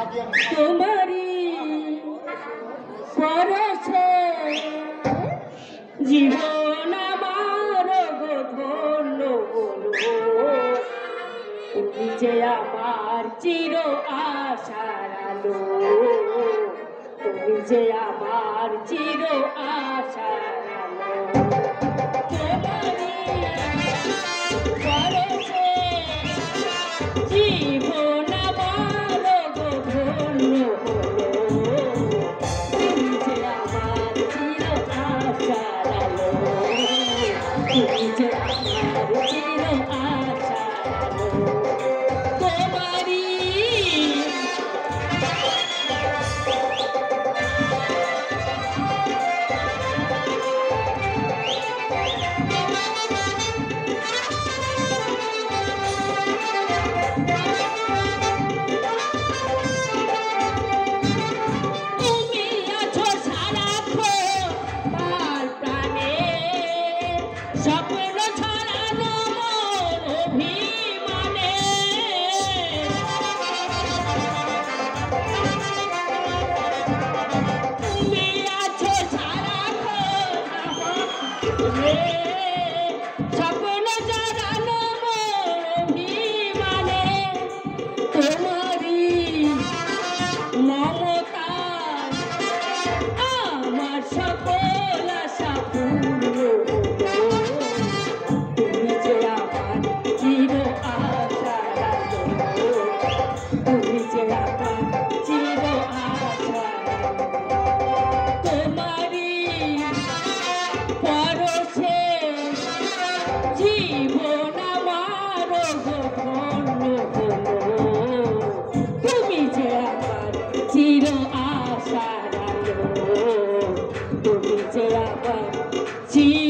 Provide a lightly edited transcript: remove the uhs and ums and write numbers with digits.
তোমারি পরশে জীবন আমার গো ধন্য হলো। তুমি যে আমার চির আশার আলো, তুমি যে আমার চির আশার আলো। তোমারি পরশে জীবন আমার গো ধন্য হলো। তুমি যে আমার চির আশার আলো, তুমি যে আমার চির আশার আলো। তোমারি তুমি আছো সারাক্ষণ আমার প্রাণে, স্বপ্ন ছড়ানো মোর অভিমানে। তুমি আছো সারাক্ষণ আমার প্রাণে, স্বপ্ন ছড়ানো মোর অভিমানে। তোমারি মমতায় আমার সকল আশা পূর্ণ হলো। তুমি যে আমার চির আশার আলো, তুমি যে আমার চির আশার আলো। তোমারি পরশে জীবন আমার গো ধন্য হলো। তুমি যে আমার চির আশার আলো, তুমি যে আমার চির